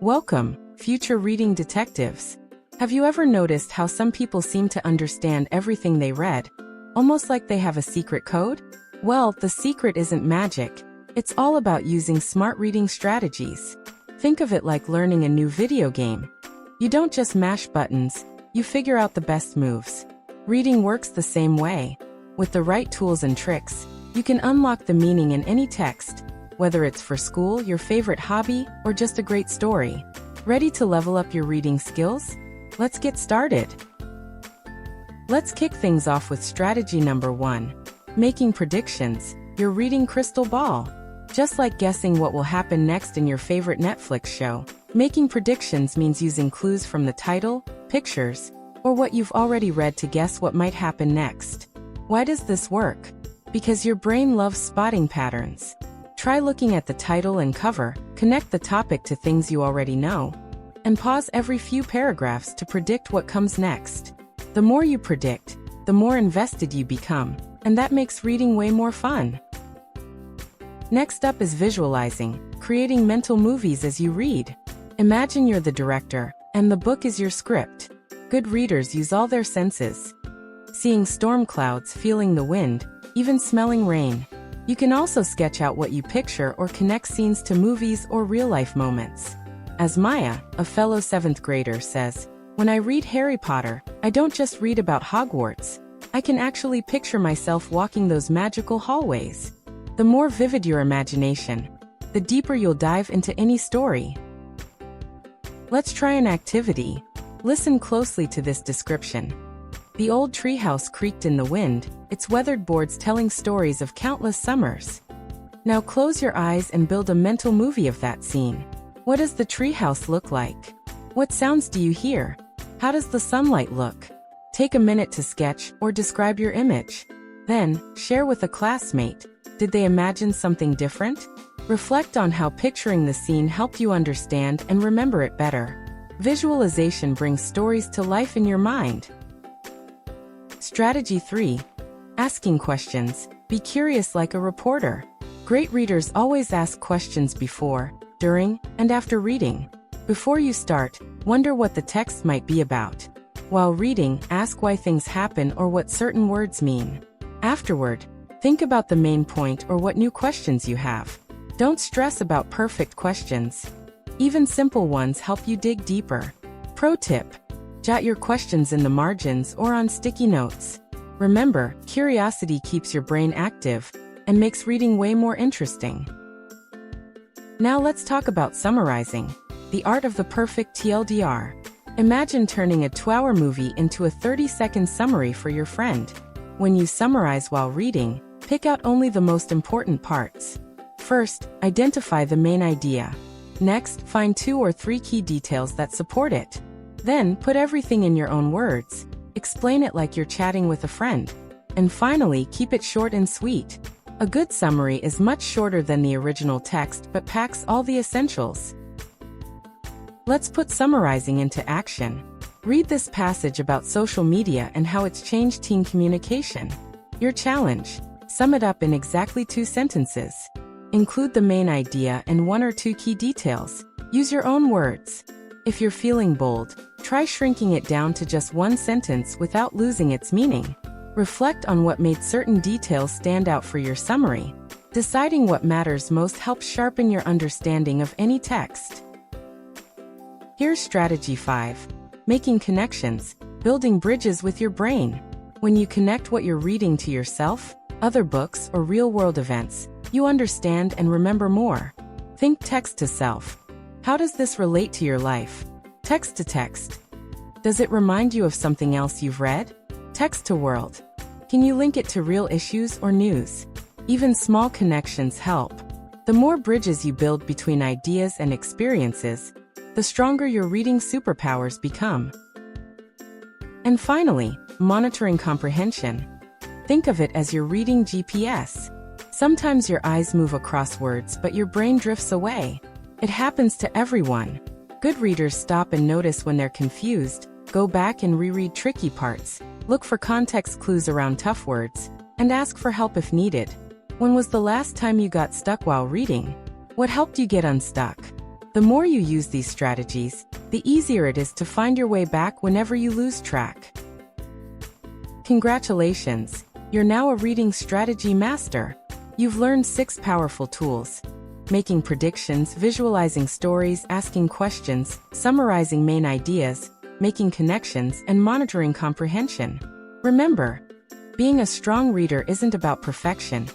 Welcome, future reading detectives. Have you ever noticed how some people seem to understand everything they read, almost like they have a secret code? Well, the secret isn't magic. It's all about using smart reading strategies. Think of it like learning a new video game. You don't just mash buttons, you figure out the best moves. Reading works the same way. With the right tools and tricks, you can unlock the meaning in any text, whether it's for school, your favorite hobby, or just a great story. Ready to level up your reading skills? Let's get started. Let's kick things off with strategy number 1. Making predictions, your reading crystal ball. Just like guessing what will happen next in your favorite Netflix show, making predictions means using clues from the title, pictures, or what you've already read to guess what might happen next. Why does this work? Because your brain loves spotting patterns. Try looking at the title and cover, connect the topic to things you already know, and pause every few paragraphs to predict what comes next. The more you predict, the more invested you become, and that makes reading way more fun. Next up is visualizing, creating mental movies as you read. Imagine you're the director, and the book is your script. Good readers use all their senses. Seeing storm clouds, feeling the wind, even smelling rain. You can also sketch out what you picture or connect scenes to movies or real-life moments. As Maya, a fellow 7th grader, says, "When I read Harry Potter, I don't just read about Hogwarts. I can actually picture myself walking those magical hallways." The more vivid your imagination, the deeper you'll dive into any story. Let's try an activity. Listen closely to this description. The old treehouse creaked in the wind, its weathered boards telling stories of countless summers. Now close your eyes and build a mental movie of that scene. What does the treehouse look like? What sounds do you hear? How does the sunlight look? Take a minute to sketch or describe your image. Then, share with a classmate. Did they imagine something different? Reflect on how picturing the scene helped you understand and remember it better. Visualization brings stories to life in your mind. Strategy 3. Asking questions. Be curious like a reporter. Great readers always ask questions before, during, and after reading. Before you start, wonder what the text might be about. While reading, ask why things happen or what certain words mean. Afterward, think about the main point or what new questions you have. Don't stress about perfect questions. Even simple ones help you dig deeper. Pro tip: jot your questions in the margins or on sticky notes. Remember, curiosity keeps your brain active and makes reading way more interesting. Now let's talk about summarizing, the art of the perfect TLDR. Imagine turning a 2-hour movie into a 30-second summary for your friend. When you summarize while reading, pick out only the most important parts. First, identify the main idea. Next, find 2 or 3 key details that support it. Then, put everything in your own words. Explain it like you're chatting with a friend. And finally, keep it short and sweet. A good summary is much shorter than the original text but packs all the essentials. Let's put summarizing into action. Read this passage about social media and how it's changed teen communication. Your challenge: sum it up in exactly 2 sentences. Include the main idea and 1 or 2 key details. Use your own words. If you're feeling bold, try shrinking it down to just 1 sentence without losing its meaning. Reflect on what made certain details stand out for your summary. Deciding what matters most helps sharpen your understanding of any text. Here's strategy 5. Making connections, building bridges with your brain. When you connect what you're reading to yourself, other books, or real-world events, you understand and remember more. Think text to self. How does this relate to your life? Text to text. Does it remind you of something else you've read? Text to world. Can you link it to real issues or news? Even small connections help. The more bridges you build between ideas and experiences, the stronger your reading superpowers become. And finally, monitoring comprehension. Think of it as your reading GPS. Sometimes your eyes move across words but your brain drifts away. It happens to everyone. Good readers stop and notice when they're confused, go back and reread tricky parts, look for context clues around tough words, and ask for help if needed. When was the last time you got stuck while reading? What helped you get unstuck? The more you use these strategies, the easier it is to find your way back whenever you lose track. Congratulations! You're now a reading strategy master. You've learned 6 powerful tools: making predictions, visualizing stories, asking questions, summarizing main ideas, making connections, and monitoring comprehension. Remember, being a strong reader isn't about perfection.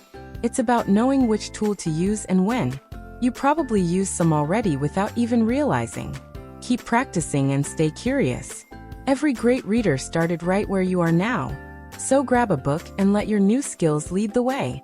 It's about knowing which tool to use and when. You probably use some already without even realizing. Keep practicing and stay curious. Every great reader started right where you are now. So grab a book and let your new skills lead the way.